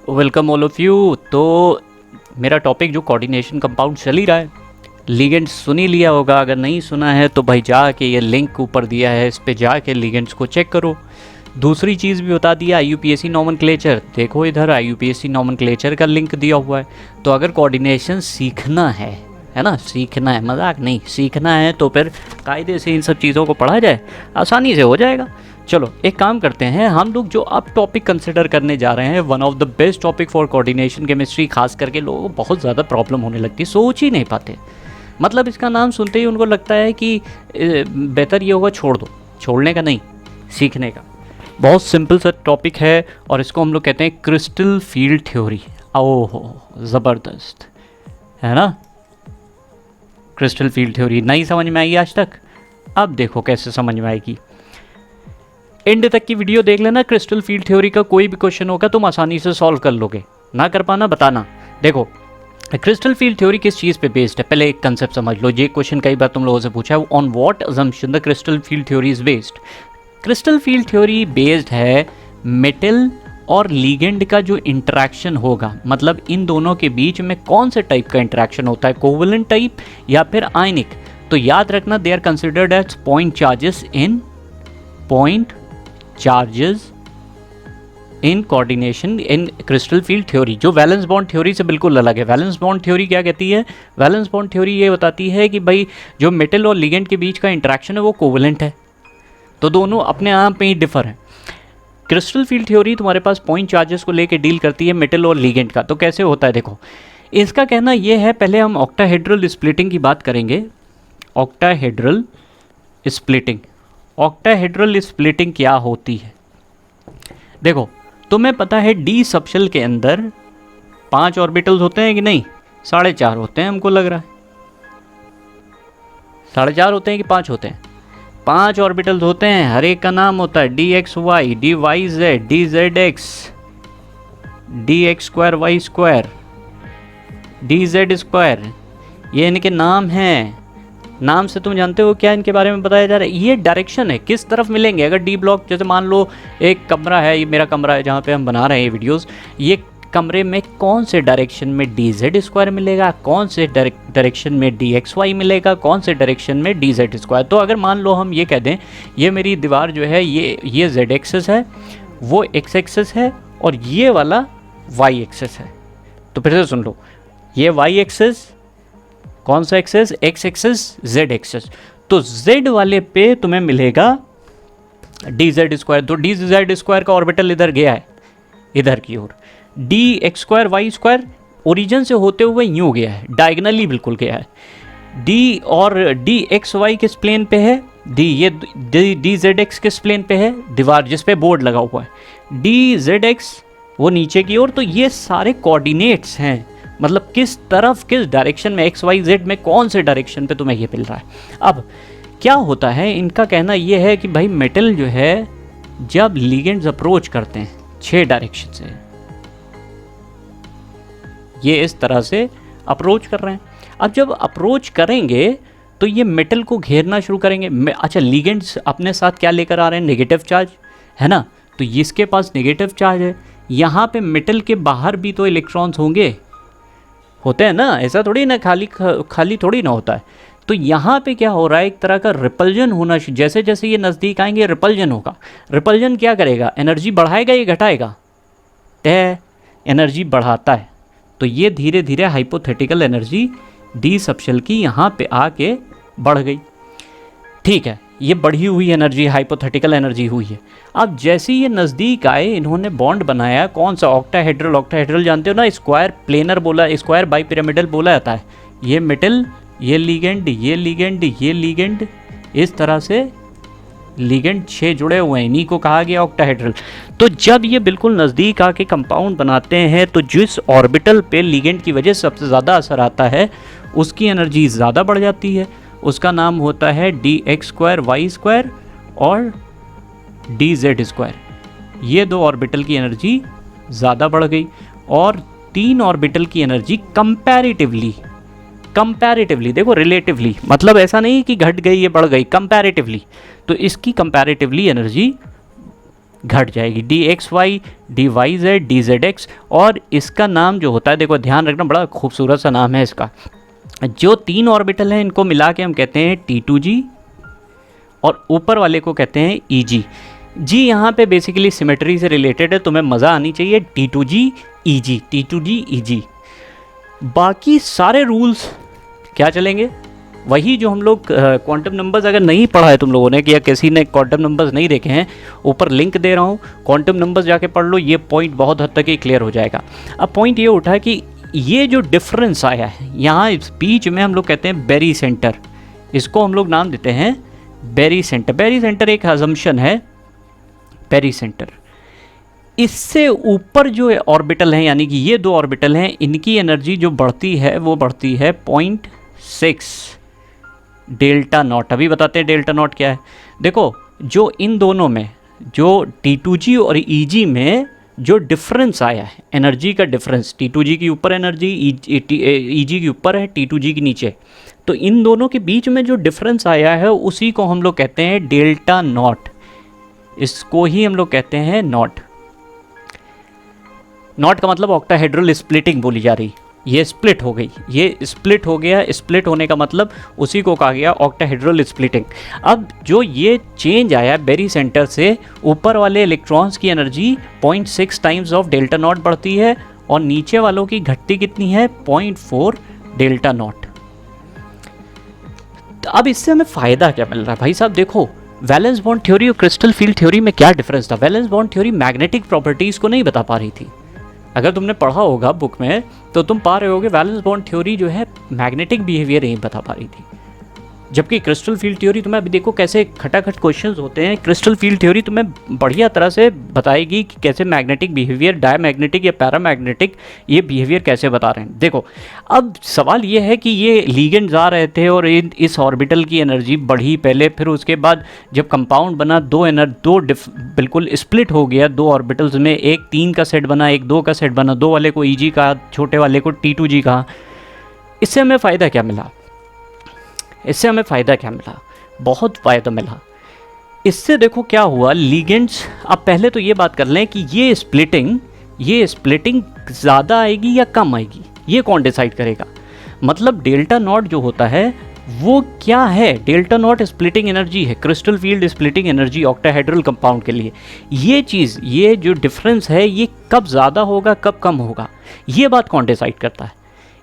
Welcome all of you. तो मेरा topic जो कोऑर्डिनेशन कंपाउंड चल ही रहा है, लिगेंड्स सुन ही लिया होगा। अगर नहीं सुना है तो भाई जाके ये लिंक ऊपर दिया है, इस पे जाके लिगेंड्स को चेक करो। दूसरी चीज़ भी बता दिया, IUPAC नॉमेनक्लेचर देखो, इधर IUPAC नॉमेनक्लेचर का लिंक दिया हुआ है। तो अगर कोऑर्डिनेशन सीखना है ना, सीखना है, मजाक नहीं, सीखना है तो फिर कायदे से इन सब चीज़ों को पढ़ा जाए, आसानी से हो जाएगा। चलो एक काम करते हैं, हम लोग जो अब टॉपिक कंसिडर करने जा रहे हैं, one of the best topic for coordination chemistry, खास करके लोगों को बहुत ज़्यादा प्रॉब्लम होने लगती है, सोच ही नहीं पाते। मतलब इसका नाम सुनते ही उनको लगता है कि बेहतर ये होगा छोड़ दो, छोड़ने का नहीं, सीखने का। बहुत सिंपल सा टॉपिक है और इसको हम लोग कहते हैं क्रिस्टल फील्ड थ्योरी। ओहो ज़बरदस्त है ना, क्रिस्टल फील्ड थ्योरी नहीं समझ में आई आज तक, अब देखो कैसे समझ में आएगी। एंड तक की वीडियो देख लेना, क्रिस्टल फील्ड थ्योरी का कोई भी क्वेश्चन होगा तुम आसानी से सॉल्व कर लोगे, ना कर पाना बताना। देखो क्रिस्टल फील्ड थ्योरी किस चीज़ पे बेस्ड है, पहले एक कंसेप्ट समझ लो। ये क्वेश्चन कई बार तुम लोगों से पूछा है, on what assumption the crystal field theory is based. Crystal field theory based है मेटल और लीगेंड का जो इंटरेक्शन होगा, मतलब इन दोनों के बीच में कौन से टाइप का इंटरेक्शन होता है, कोवलेंट टाइप या फिर आयनिक। तो याद रखना, they are considered as point charges in coordination in crystal field theory, जो वैलेंस बॉन्ड थ्योरी से बिल्कुल अलग है। वैलेंस बॉन्ड थ्योरी क्या कहती है, वैलेंस बॉन्ड थ्योरी ये बताती है कि भाई जो मेटल और लिगेंड के बीच का इंटरेक्शन है वो कोवलेंट है, तो दोनों अपने आप में ही डिफर है। क्रिस्टल फील्ड थ्योरी तुम्हारे पास पॉइंट चार्जेस को लेके डील करती है, मेटल और लिगेंड का। तो कैसे होता है देखो, इसका कहना ये है, पहले हम ऑक्टाहेड्रल स्प्लिटिंग की बात करेंगे। ऑक्टाहेड्रल स्प्लिटिंग क्या होती है, देखो तुम्हें पता है डी सबशेल के अंदर 5 ऑर्बिटल्स होते हैं कि नहीं, 4.5 होते हैं, हमको लग रहा है 4.5 होते हैं कि 5 होते हैं, 5 ऑर्बिटल्स होते हैं। हर एक का नाम होता है DXY, DYZ, DZX, DX2Y2, DZ2। ये इनके नाम हैं। नाम से तुम जानते हो क्या इनके बारे में बताया जा रहा है, ये डायरेक्शन है किस तरफ मिलेंगे। अगर डी ब्लॉक, जैसे मान लो एक कमरा है, ये मेरा कमरा है जहाँ पे हम बना रहे हैं ये वीडियोस, ये कमरे में कौन से डायरेक्शन में DZ2 मिलेगा, कौन से डायरेक्शन में DXY मिलेगा, कौन से डायरेक्शन में DZ2। तो अगर मान लो हम ये कह दें, ये मेरी दीवार जो है ये Z एक्सेस है, वो X एक्सेस है, और ये वाला Y एक्सेस है। तो फिर से सुन लो, ये Y एक्सेस कौन सा axis, X axis, Z axis. तो Z वाले पे तुम्हें मिलेगा DZ2। तो DZ2 का ऑर्बिटल इधर गया है, इधर की ओर। DX2Y2 ओरिजिन से होते हुए यूं गया है, डायगनली बिल्कुल गया है। D और DXY किस प्लेन पे है, ये DZX किस प्लेन पे है, दीवार जिस पे बोर्ड लगा हुआ है। DZX वो नीचे की ओर। तो ये सारे कोऑर्डिनेट्स हैं, मतलब किस तरफ, किस डायरेक्शन में, XYZ में कौन से डायरेक्शन पे तुम्हें ये मिल रहा है। अब क्या होता है, इनका कहना ये है कि भाई मेटल जो है जब लिगेंड्स अप्रोच करते हैं 6 डायरेक्शन से, ये इस तरह से अप्रोच कर रहे हैं। अब जब अप्रोच करेंगे तो ये मेटल को घेरना शुरू करेंगे। अच्छा, लिगेंड्स अपने साथ क्या लेकर आ रहे हैं, नेगेटिव चार्ज है ना, तो इसके पास नेगेटिव चार्ज है। यहाँ पे मेटल के बाहर भी तो इलेक्ट्रॉन्स होते हैं ना, ऐसा थोड़ी ना, खाली थोड़ी ना होता है। तो यहाँ पे क्या हो रहा है, एक तरह का रिपल्जन होना, जैसे जैसे ये नज़दीक आएंगे रिपल्जन होगा। रिपल्जन क्या करेगा, एनर्जी बढ़ाएगा या घटाएगा, एनर्जी बढ़ाता है। तो ये धीरे धीरे हाइपोथेटिकल एनर्जी डी सबशेल की यहाँ पे आके बढ़ गई। ठीक है, ये बढ़ी हुई एनर्जी हाइपोथेटिकल एनर्जी हुई है। अब जैसे ये नज़दीक आए, इन्होंने बॉन्ड बनाया, कौन सा, ऑक्टाहेड्रल जानते हो ना, स्क्वायर प्लेनर बोला, स्क्वायर बाइपिरामिडल बोला जाता है। ये मेटल, ये लिगेंड, ये लिगेंड, ये लिगेंड, इस तरह से लिगेंड 6 जुड़े हुए हैं, इन्हीं को कहा गया ऑक्टाहेड्रल। तो जब ये बिल्कुल नज़दीक आके कंपाउंड बनाते हैं, तो जिस ऑर्बिटल पे लिगेंड की वजह से सबसे ज़्यादा असर आता है, उसकी एनर्जी ज़्यादा बढ़ जाती है। उसका नाम होता है DX2Y2 और DZ2। ये 2 ऑर्बिटल की एनर्जी ज़्यादा बढ़ गई, और 3 ऑर्बिटल की एनर्जी कंपैरेटिवली देखो, रिलेटिवली, मतलब ऐसा नहीं कि घट गई ये बढ़ गई, कंपैरेटिवली। तो इसकी कंपैरेटिवली एनर्जी घट जाएगी, dxy, dyz, dzx। और इसका नाम जो होता है, देखो ध्यान रखना, बड़ा खूबसूरत सा नाम है इसका। जो 3 ऑर्बिटल हैं इनको मिला के हम कहते हैं T2g, और ऊपर वाले को कहते हैं Eg। जी यहाँ पे बेसिकली सिमेट्री से रिलेटेड है, तुम्हें मज़ा आनी चाहिए। T2g Eg, T2g Eg। बाकी सारे रूल्स क्या चलेंगे, वही जो हम लोग क्वांटम नंबर्स, अगर नहीं पढ़ा है तुम लोगों ने कि या किसी ने क्वांटम नंबर्स नहीं देखे हैं, ऊपर लिंक दे रहा हूँ, क्वांटम नंबर्स जाके पढ़ लो, ये पॉइंट बहुत हद तक ही क्लियर हो जाएगा। अब पॉइंट ये उठा कि ये जो डिफरेंस आया है यहाँ इस बीच में, हम लोग कहते हैं बेरी सेंटर, इसको हम लोग नाम देते हैं बेरी सेंटर। बेरी सेंटर एक अजम्पशन है, बेरी सेंटर। इससे ऊपर जो ऑर्बिटल हैं, यानी कि ये 2 ऑर्बिटल हैं, इनकी एनर्जी जो बढ़ती है वो बढ़ती है 0.6 डेल्टा नॉट। अभी बताते हैं डेल्टा नॉट क्या है। देखो जो इन दोनों में, जो T2g और Eg में जो डिफरेंस आया है, एनर्जी का डिफरेंस, T2g की ऊपर एनर्जी, Eg की ऊपर है, T2g की नीचे, तो इन दोनों के बीच में जो डिफरेंस आया है उसी को हम लोग कहते हैं डेल्टा नॉट। इसको ही हम लोग कहते हैं नॉट। नॉट का मतलब ऑक्टाहेड्रल स्प्लिटिंग बोली जा रही, ये स्प्लिट हो गई, ये स्प्लिट हो गया। स्प्लिट होने का मतलब उसी को कहा गया ऑक्टाहेड्रल स्प्लिटिंग। अब जो ये चेंज आया बेरी सेंटर से, ऊपर वाले इलेक्ट्रॉन्स की energy 0.6 times of delta not बढ़ती है, और नीचे वालों की घटती कितनी है, 0.4 डेल्टा नॉट। तो अब इससे हमें फ़ायदा क्या मिल रहा है भाई साहब? देखो वैलेंस बॉन्ड थ्योरी और क्रिस्टल फील्ड थ्योरी में क्या डिफरेंस था। Valence bond theory magnetic properties को नहीं बता पा रही थी। अगर तुमने पढ़ा होगा बुक में तो तुम पा रहे होगे वैलेंस बॉन्ड थ्योरी जो है मैग्नेटिक बिहेवियर नहीं बता पा रही थी, जबकि क्रिस्टल फील्ड थ्योरी तुम्हें अभी देखो कैसे खटाखट क्वेश्चंस होते हैं। क्रिस्टल फील्ड थ्योरी तुम्हें बढ़िया तरह से बताएगी कि कैसे मैग्नेटिक बिहेवियर, डायमैग्नेटिक या पैरामैग्नेटिक, ये बिहेवियर कैसे बता रहे हैं। देखो अब सवाल ये है कि ये लिगेंड्स आ रहे थे और इस ऑर्बिटल की एनर्जी बढ़ी पहले, फिर उसके बाद जब कंपाउंड बना, दो बिल्कुल स्प्लिट हो गया 2 ऑर्बिटल्स में, एक 3 का सेट बना, एक 2 का सेट बना, 2 वाले को Eg कहा, छोटे वाले को T2g कहा। इससे हमें फ़ायदा क्या मिला? इससे हमें फ़ायदा क्या मिला? बहुत फ़ायदा मिला। इससे देखो क्या हुआ, लिगेंड्स, अब पहले तो ये बात कर लें कि ये स्प्लिटिंग ज़्यादा आएगी या कम आएगी, ये कौन डिसाइड करेगा? मतलब डेल्टा नॉट जो होता है वो क्या है? डेल्टा नॉट स्प्लिटिंग एनर्जी है, crystal field splitting energy octahedral compound के लिए। ये चीज़, ये जो डिफरेंस है, ये कब ज़्यादा होगा कब कम होगा, ये बात कौन डिसाइड करता है?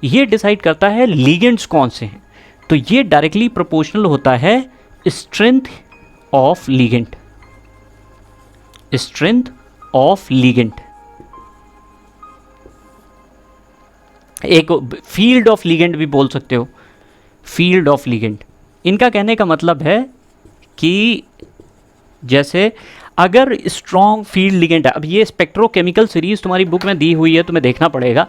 ये डिसाइड करता है लिगेंड्स कौन से हैं। तो ये डायरेक्टली प्रोपोर्शनल होता है strength of ligand, strength of ligand. एक फील्ड ऑफ लिगेंड भी बोल सकते हो, फील्ड ऑफ लिगेंड। इनका कहने का मतलब है कि जैसे अगर स्ट्रॉन्ग फील्ड लिगेंड है, अब ये स्पेक्ट्रोकेमिकल सीरीज तुम्हारी बुक में दी हुई है, तुम्हें देखना पड़ेगा।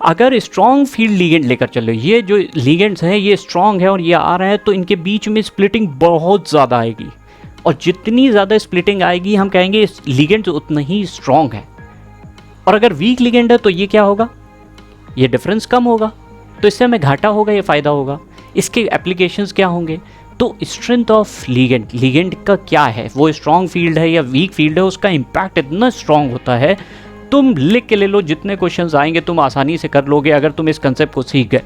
अगर स्ट्रॉन्ग फील्ड लिगेंड लेकर चलो, ये जो लिगेंड्स हैं ये स्ट्रॉन्ग है और ये आ रहे हैं, तो इनके बीच में स्प्लिटिंग बहुत ज़्यादा आएगी, और जितनी ज़्यादा स्प्लिटिंग आएगी हम कहेंगे लिगेंड्स उतना ही स्ट्रॉन्ग है। और अगर वीक लिगेंड है तो ये क्या होगा, ये डिफरेंस कम होगा, तो इससे हमें घाटा होगा या फ़ायदा होगा। इसके एप्लीकेशंस क्या होंगे? तो स्ट्रेंथ ऑफ लिगेंड, लिगेंड का क्या है, वो स्ट्रॉन्ग फील्ड है या वीक फील्ड है, उसका इम्पैक्ट इतना स्ट्रॉन्ग होता है। तुम लिख के ले लो, जितने क्वेश्चंस आएंगे तुम आसानी से कर लोगे अगर तुम इस कंसेप्ट को सीख गए।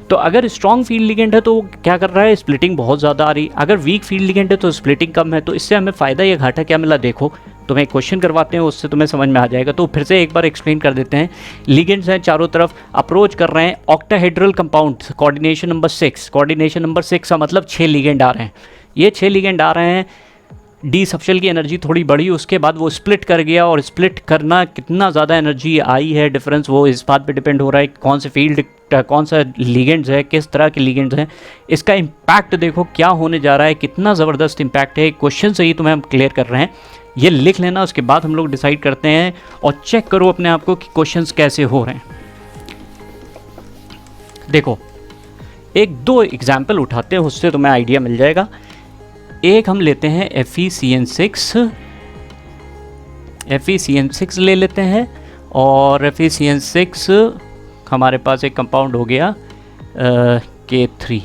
तो अगर स्ट्रॉन्ग फील्ड लिगेंड है तो क्या कर रहा है, स्प्लिटिंग बहुत ज़्यादा आ रही। अगर वीक फील्ड लिगेंड है तो स्प्लिटिंग कम है। तो इससे हमें फ़ायदा या घाटा क्या मिला, देखो तुम्हें एक क्वेश्चन करवाते हैं, उससे तुम्हें समझ में आ जाएगा। तो फिर से एक बार एक्सप्लेन कर देते हैं। लिगेंड्स हैं, चारों तरफ अप्रोच कर रहे हैं octahedral compound, coordination number 6। Coordination number 6 का मतलब 6 लिगेंड आ रहे हैं। ये 6 लिगेंड आ रहे हैं, डी सबशेल की एनर्जी थोड़ी बढ़ी, उसके बाद वो स्प्लिट कर गया, और स्प्लिट करना कितना ज़्यादा एनर्जी आई है डिफरेंस, वो इस बात पे डिपेंड हो रहा है कौन से फील्ड, कौन सा लिगेंड्स है, किस तरह के लिगेंड्स हैं। इसका इम्पैक्ट देखो क्या होने जा रहा है, कितना ज़बरदस्त इम्पैक्ट है। क्वेश्चन से ही तुम्हें हम क्लियर कर रहे हैं, ये लिख लेना, उसके बाद हम लोग डिसाइड करते हैं और चेक करो अपने आप को कि क्वेश्चंस कैसे हो रहे हैं। देखो एक 2 एग्जाम्पल उठाते हैं, उससे तुम्हें आइडिया मिल जाएगा। एक हम लेते हैं FeCN6, FeCN6 ले लेते हैं, और FeCN6 हमारे पास एक कंपाउंड हो गया K3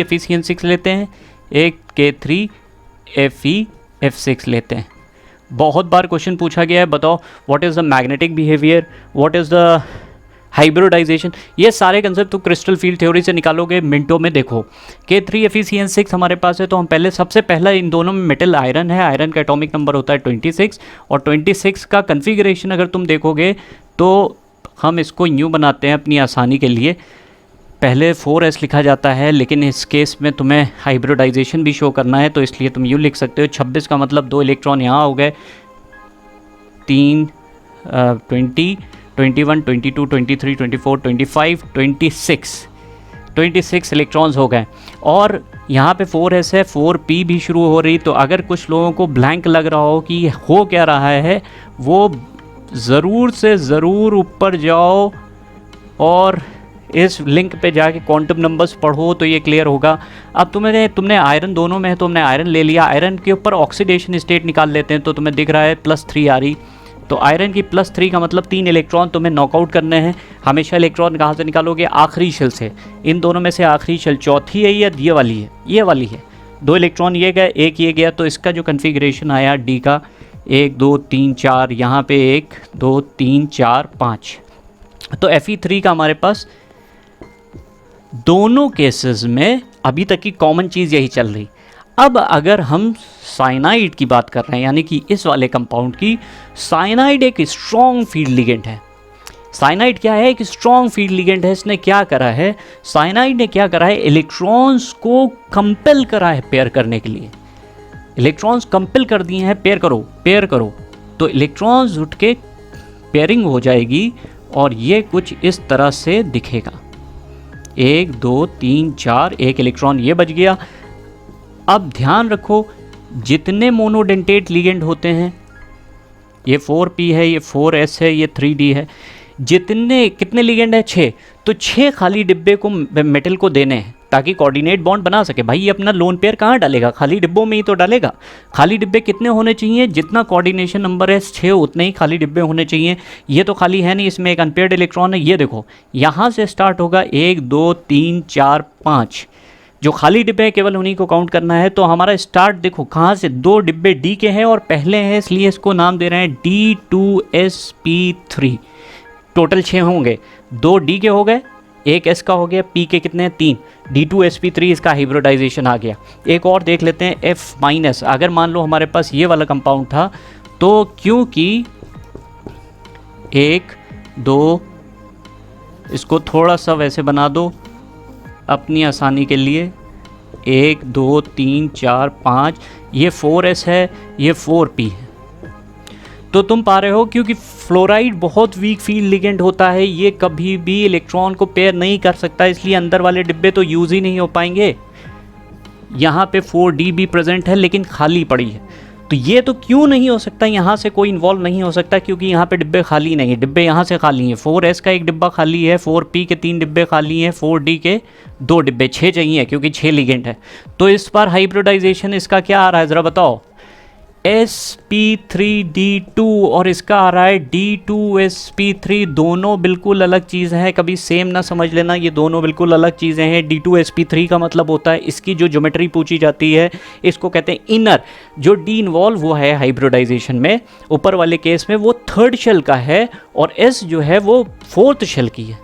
FeCN6 लेते हैं, एक K3 FeF6 लेते हैं। बहुत बार क्वेश्चन पूछा गया है, बताओ what is the magnetic behaviour, what is the hybridisation. ये सारे कंसेप्ट तो क्रिस्टल फील्ड थ्योरी से निकालोगे मिनटों में। देखो K3FeCN6 हमारे पास है, तो हम पहले सबसे पहला इन दोनों में मेटल आयरन है, आयरन का एटॉमिक नंबर होता है 26, और 26 का कन्फिग्रेशन अगर तुम देखोगे तो हम इसको यूँ बनाते हैं अपनी आसानी के लिए, पहले 4s लिखा जाता है, लेकिन इस केस में तुम्हें हाइब्रिडाइजेशन भी शो करना है, तो इसलिए तुम यूँ लिख सकते हो 26 का मतलब 2 इलेक्ट्रॉन यहाँ हो गए, 3 20 21 22 23 24 25 26 इलेक्ट्रॉन्स हो गए। और यहाँ पे 4s है, 4p भी शुरू हो रही। तो अगर कुछ लोगों को ब्लैंक लग रहा हो कि हो क्या रहा है, वो ज़रूर से ज़रूर ऊपर जाओ और इस लिंक पे जाके क्वांटम नंबर्स पढ़ो, तो ये क्लियर होगा। अब तुमने आयरन दोनों में है, तो हमने आयरन ले लिया। आयरन के ऊपर ऑक्सीडेशन स्टेट निकाल लेते हैं, तो तुम्हें दिख रहा है +3 आ रही। तो आयरन की +3 का मतलब 3 इलेक्ट्रॉन तुम्हें नॉकआउट करने हैं। हमेशा इलेक्ट्रॉन कहाँ से निकालोगे? आखिरी शेल से। इन दोनों में से आखिरी शेल चौथी है या ये वाली है? ये वाली है। 2 इलेक्ट्रॉन ये गए, 1 ये गया, तो इसका जो कन्फिग्रेशन आया डी का 1 2 3 4, यहाँ पे 1 2 3 4 5। तो Fe3 का हमारे पास दोनों केसेस में अभी तक की कॉमन चीज़ यही चल रही। अब अगर हम साइनाइड की बात कर रहे हैं, यानी कि इस वाले कंपाउंड की, साइनाइड एक स्ट्रॉन्ग फील्ड लिगेंड है। साइनाइड क्या है? एक स्ट्रॉन्ग फील्ड लिगेंड है। इसने क्या करा है? साइनाइड ने क्या करा है? इलेक्ट्रॉन्स को कंपेल करा है पेयर करने के लिए। इलेक्ट्रॉन्स कंपेल कर दिए हैं, पेयर करो पेयर करो, तो इलेक्ट्रॉन्स उठ के पेयरिंग हो जाएगी और ये कुछ इस तरह से दिखेगा। 1 2 3 4, 1 इलेक्ट्रॉन ये बच गया। अब ध्यान रखो, जितने मोनोडेंटेट लिगेंड होते हैं, ये 4p है, ये 4s है, ये 3d है, कितने लिगेंड है? 6। तो 6 खाली डिब्बे को मेटल को देने हैं ताकि कोऑर्डिनेट बॉन्ड बना सके। भाई ये अपना लोन पेयर कहाँ डालेगा? खाली डिब्बों में ही तो डालेगा। खाली डिब्बे कितने होने चाहिए? जितना कोऑर्डिनेशन नंबर है 6, उतने ही खाली डिब्बे होने चाहिए। ये तो खाली है नहीं, इसमें एक अनपेयर्ड इलेक्ट्रॉन है। ये देखो, यहाँ से स्टार्ट होगा 1 2 3 4 5, जो खाली डिब्बे हैं केवल उन्हीं को काउंट करना है। तो हमारा स्टार्ट देखो कहाँ से, 2 डिब्बे डी के हैं और पहले हैं, इसलिए इसको नाम दे रहे हैं D2sp3। टोटल 6 होंगे, 2 डी के हो गए, 1 एस का हो गया, पी के कितने हैं? 3। D2sp3 इसका हाइब्रिडाइजेशन आ गया। एक और देख लेते हैं, F-। अगर मान लो हमारे पास ये वाला कंपाउंड था, तो क्योंकि 1 2, इसको थोड़ा सा वैसे बना दो अपनी आसानी के लिए, 1 2 3 4 5, ये 4s है, ये 4p है। तो तुम पा रहे हो, क्योंकि फ्लोराइड बहुत वीक फील्ड लिगेंड होता है, ये कभी भी इलेक्ट्रॉन को पेयर नहीं कर सकता, इसलिए अंदर वाले डिब्बे तो यूज़ ही नहीं हो पाएंगे। यहाँ पे 4d भी प्रेजेंट है लेकिन खाली पड़ी है। तो ये तो क्यों नहीं हो सकता? यहाँ से कोई इन्वॉल्व नहीं हो सकता क्योंकि यहाँ पे डिब्बे खाली नहीं है। डिब्बे यहाँ से खाली हैं, 4s का 1 डिब्बा खाली है, 4p के 3 डिब्बे खाली हैं, 4d के 2 डिब्बे, 6 चाहिए क्योंकि 6 लिगेंड है। तो इस बार हाइब्रिडाइजेशन इसका क्या आ रहा है ज़रा बताओ? sp3d2, और इसका आ रहा है D2sp3। दोनों बिल्कुल अलग चीज़ है, कभी सेम ना समझ लेना, ये दोनों बिल्कुल अलग चीज़ें हैं। D2sp3 का मतलब होता है, इसकी जो ज्योमेट्री पूछी जाती है इसको कहते हैं इनर। जो डी इन्वॉल्व हुआ है हाइब्रिडाइजेशन में ऊपर वाले केस में, वो 3rd शेल का है और s जो है वो 4th शेल की है।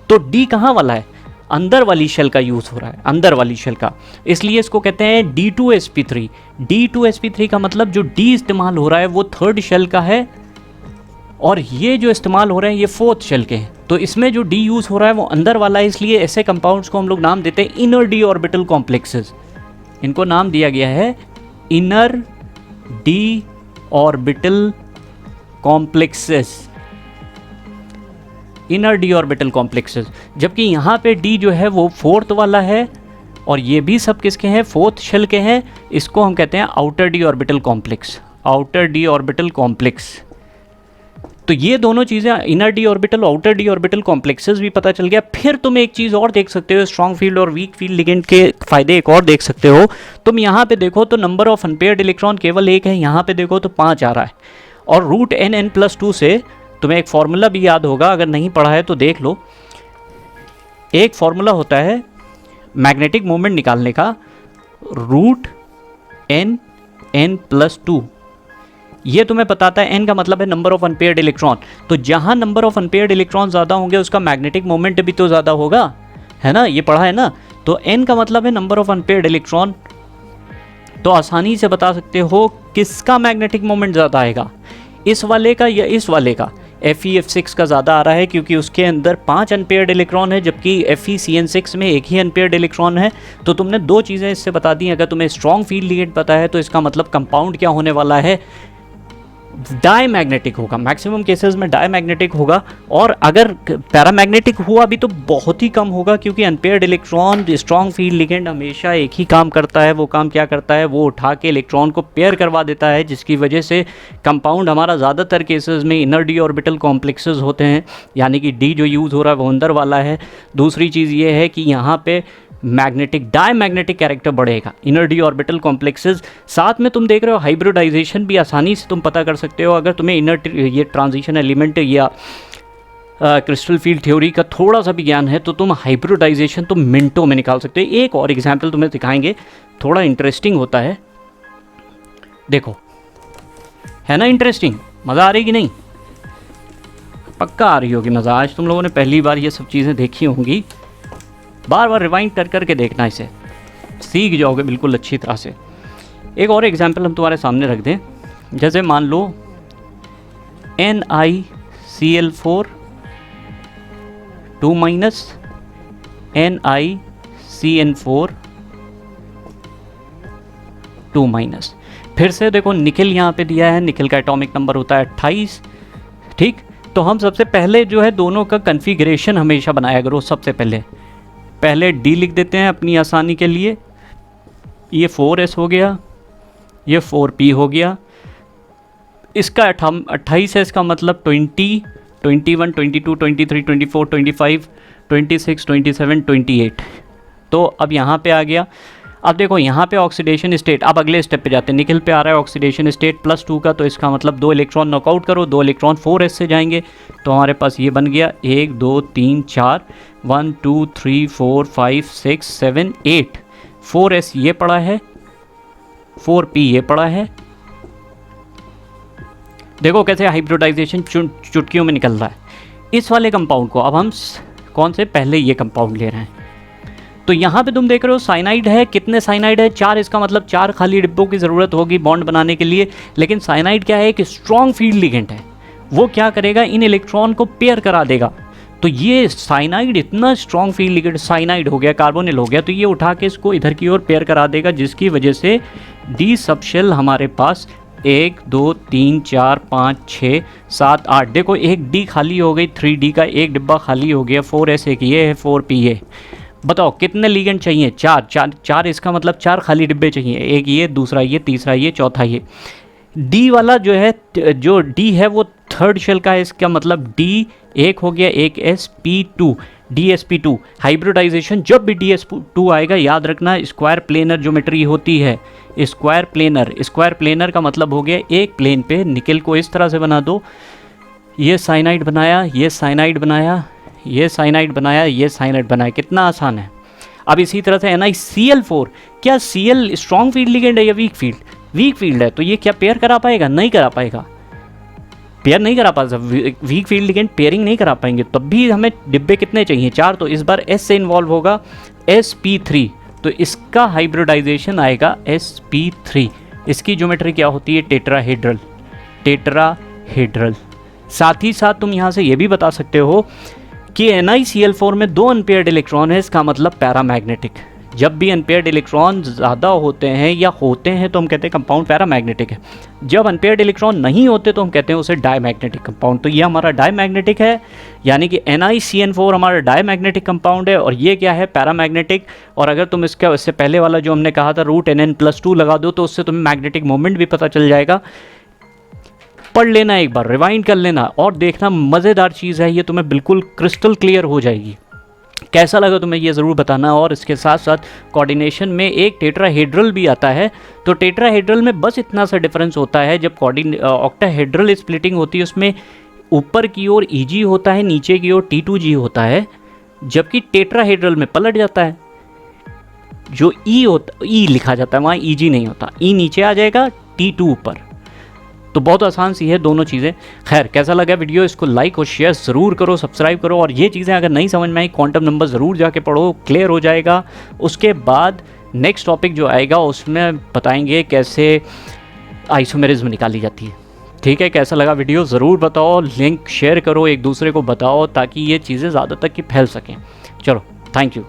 तो d कहाँ वाला है? अंदर वाली शेल का यूज़ हो रहा है, अंदर वाली शेल का, इसलिए इसको कहते हैं D2sp3। D2sp3 का मतलब जो D इस्तेमाल हो रहा है वो 3rd शेल का है और ये जो इस्तेमाल हो रहे हैं ये 4th शेल के हैं। तो इसमें जो D यूज़ हो रहा है वो अंदर वाला है, इसलिए ऐसे कंपाउंड्स को हम लोग नाम देते हैं इनर डी ऑर्बिटल कॉम्प्लेक्सेस। इनको नाम दिया गया है inner D orbital complexes, inner D orbital complexes. जबकि यहाँ पे डी जो है वो 4th वाला है और ये भी सब किसके हैं? 4th शेल के हैं। इसको हम कहते हैं outer D orbital complex, outer D orbital complex. तो ये दोनों चीज़ें, inner D orbital, outer D orbital complexes भी पता चल गया। फिर तुम एक चीज़ और देख सकते हो, स्ट्रॉन्ग फील्ड और वीक फील्ड लिगेंड के फायदे एक और देख सकते हो। तुम यहाँ पे देखो तो नंबर ऑफ अनपेयर्ड इलेक्ट्रॉन केवल 1 है, यहाँ पे देखो तो 5 आ रहा है। और √NN+2 से तुम्हें एक फॉर्मूला भी याद होगा, अगर नहीं पढ़ा है तो देख लो। एक फॉर्मूला होता है मैग्नेटिक मोमेंट निकालने का, √NN+2। ये तुम्हें बताता है, n का मतलब है नंबर ऑफ अनपेयर्ड इलेक्ट्रॉन। तो जहाँ नंबर ऑफ अनपेयर्ड इलेक्ट्रॉन ज़्यादा होंगे उसका मैग्नेटिक मोमेंट भी तो ज़्यादा होगा, है ना, ये पढ़ा है ना। तो n का मतलब है नंबर ऑफ अनपेयर्ड इलेक्ट्रॉन। तो आसानी से बता सकते हो किसका मैग्नेटिक मोमेंट ज़्यादा आएगा, इस वाले का या इस वाले का। Fe(F6) का ज़्यादा आ रहा है क्योंकि उसके अंदर 5 अनपेयर्ड इलेक्ट्रॉन है, जबकि FeCN6 में एक ही अनपेयर्ड इलेक्ट्रॉन है। तो तुमने दो चीज़ें इससे बता दी। अगर तुम्हें स्ट्रॉन्ग फील्ड लिगेंड पता है तो इसका मतलब कंपाउंड क्या होने वाला है, डायमैग्नेटिक होगा। मैक्सिमम केसेस में डायमैग्नेटिक होगा, और अगर पैरामैग्नेटिक हुआ भी तो बहुत ही कम होगा, क्योंकि unpaired electron strong field ligand हमेशा एक ही काम करता है। वो काम क्या करता है, वो उठा के इलेक्ट्रॉन को पेयर करवा देता है, जिसकी वजह से कंपाउंड हमारा ज़्यादातर केसेस में इनर डी ऑर्बिटल कॉम्प्लेक्सेस होते हैं, यानी कि डी जो यूज़ हो रहा है वो अंदर वाला है। दूसरी चीज़ ये है कि यहाँ पे मैग्नेटिक डायमैग्नेटिक कैरेक्टर बढ़ेगा, इनर डी ऑर्बिटल कॉम्प्लेक्सेस। साथ में तुम देख रहे हो हाइब्रिडाइजेशन भी आसानी से तुम पता कर सकते हो। अगर तुम्हें इनर ये ट्रांजिशन एलिमेंट या क्रिस्टल फील्ड थ्योरी का थोड़ा सा भी ज्ञान है तो तुम हाइब्रिडाइजेशन तुम मिनटों में निकाल सकते हो। एक और एग्जाम्पल तुम्हें दिखाएंगे, थोड़ा इंटरेस्टिंग होता है, देखो, है ना इंटरेस्टिंग, मज़ा आ रही कि नहीं, पक्का आ रही होगी मज़ा। आज तुम लोगों ने पहली बार ये सब चीज़ें देखी होंगी, बार बार रिवाइंड कर करके देखना, इसे सीख जाओगे बिल्कुल अच्छी तरह से। एक और एग्जांपल हम तुम्हारे सामने रख दें, जैसे मान लो NiCl4 2 NiCN4 2। फिर से देखो निकल यहाँ पे दिया है, निकल का एटॉमिक नंबर होता है 28, ठीक। तो हम सबसे पहले जो है दोनों का कन्फिग्रेशन हमेशा बनाया करो। सबसे पहले D लिख देते हैं अपनी आसानी के लिए, ये 4s हो गया, ये 4p हो गया। इसका 28 है, इसका मतलब 20, 21, 22, 23, 24, 25, 26, 27, 28। तो अब यहाँ पे आ गया। अब देखो यहाँ पे ऑक्सीडेशन स्टेट, अब अगले स्टेप पे जाते हैं। निकल पे आ रहा है ऑक्सीडेशन स्टेट +2 का, तो इसका मतलब 2 इलेक्ट्रॉन नॉकआउट करो, 2 इलेक्ट्रॉन 4s से जाएंगे। तो हमारे पास ये बन गया 1 2 3 4, 1 2 3 4 5 6 7 8। 4s ये पड़ा है, 4p ये पड़ा है। देखो कैसे हाइब्रिडाइजेशन चुटकियों में निकल रहा है। इस वाले कंपाउंड को अब हम कौन से, पहले ये कंपाउंड ले रहे हैं। तो यहाँ पे तुम देख रहे हो साइनाइड है, कितने साइनाइड है, 4। इसका मतलब 4 खाली डिब्बों की ज़रूरत होगी बॉन्ड बनाने के लिए। लेकिन साइनाइड क्या है, एक स्ट्रॉन्ग फील्ड लिगेंड है, वो क्या करेगा, इन इलेक्ट्रॉन को पेयर करा देगा। तो ये साइनाइड इतना स्ट्रॉन्ग फील्ड लिगेंड, साइनाइड हो गया, कार्बोनिल हो गया, तो ये उठा के इसको इधर की ओर पेयर करा देगा, जिसकी वजह से डी सबशेल हमारे पास 1 2 3 4 5 6 7 8। देखो एक डी खाली हो गई, 3D का एक डिब्बा खाली हो गया। 4s एक ये है, 4p ये। बताओ कितने लिगेंड चाहिए, 4। इसका मतलब 4 खाली डिब्बे चाहिए, एक ये, दूसरा ये, तीसरा ये, चौथा ये। डी वाला जो है, जो डी है वो थर्ड शेल का है, इसका मतलब डी एक हो गया, एक sp2, dsp2। हाइब्रिडाइजेशन जब भी ds2 आएगा, याद रखना स्क्वायर प्लेनर ज्योमेट्री होती है। स्क्वायर प्लेनर का मतलब हो गया एक प्लेन पे निकल को इस तरह से बना दो, ये साइनाइड बनाया, ये साइनाइड बनाया, ये साइनाइड बनाया, ये साइनाइड बनाया। कितना आसान है। अब इसी तरह से NiCl4, क्या Cl स्ट्रॉन्ग फील्ड लिगेंड है या वीक फील्ड? वीक फील्ड है, तो ये क्या पेयर करा पाएगा? नहीं करा पाएगा, पेयर नहीं करा पाएगा। वीक फील्ड लिगेंड पेयरिंग नहीं करा पाएंगे। तब भी हमें डिब्बे कितने चाहिए, 4। तो इस बार S से इन्वॉल्व होगा, sp3। तो इसका हाइब्रिडाइजेशन आएगा sp3। इसकी ज्योमेट्री क्या होती है, टेट्राहेड्रल। साथ ही साथ तुम यहाँ से ये भी बता सकते हो कि NiCl4 में 2 अनपेयर्ड इलेक्ट्रॉन है, इसका मतलब पैरामैग्नेटिक। जब भी अनपेयर्ड इलेक्ट्रॉन ज़्यादा होते हैं या होते हैं तो हम कहते हैं कंपाउंड पैरामैग्नेटिक है। जब अनपेयर्ड इलेक्ट्रॉन नहीं होते तो हम कहते हैं उसे डायमैग्नेटिक कंपाउंड। तो ये हमारा डायमैग्नेटिक है, यानी कि NiCN4 हमारा डायमैग्नेटिक कंपाउंड है, और ये क्या है, पैरामैग्नेटिक। और अगर तुम इससे पहले वाला जो हमने कहा था √NN+2 लगा दो तो उससे तुम्हें मैग्नेटिक मोमेंट भी पता चल जाएगा। पढ़ लेना, एक बार रिवाइंड कर लेना और देखना, मज़ेदार चीज़ है ये, तुम्हें बिल्कुल क्रिस्टल क्लियर हो जाएगी। कैसा लगा तुम्हें ये ज़रूर बताना। और इसके साथ साथ कोऑर्डिनेशन में एक टेट्राहेड्रल भी आता है। तो टेट्राहेड्रल में बस इतना सा डिफरेंस होता है, जब ऑक्टाहेड्रल स्प्लिटिंग होती है उसमें ऊपर की ओर Eg होता है, नीचे की ओर T2G होता है, जबकि टेट्राहेड्रल में पलट जाता है। जो E लिखा जाता है वहाँ Eg नहीं होता, E नीचे आ जाएगा, T2 ऊपर। तो बहुत आसान सी है दोनों चीज़ें। खैर, कैसा लगा वीडियो, इसको लाइक और शेयर ज़रूर करो, सब्सक्राइब करो, और ये चीज़ें अगर नहीं समझ में आई, क्वांटम नंबर ज़रूर जाके पढ़ो, क्लियर हो जाएगा। उसके बाद नेक्स्ट टॉपिक जो आएगा उसमें बताएंगे कैसे आइसोमेरिज्म निकाली जाती है। ठीक है, कैसा लगा वीडियो ज़रूर बताओ, लिंक शेयर करो, एक दूसरे को बताओ ताकि ये चीज़ें ज़्यादा तक की फैल सकें। चलो, थैंक यू।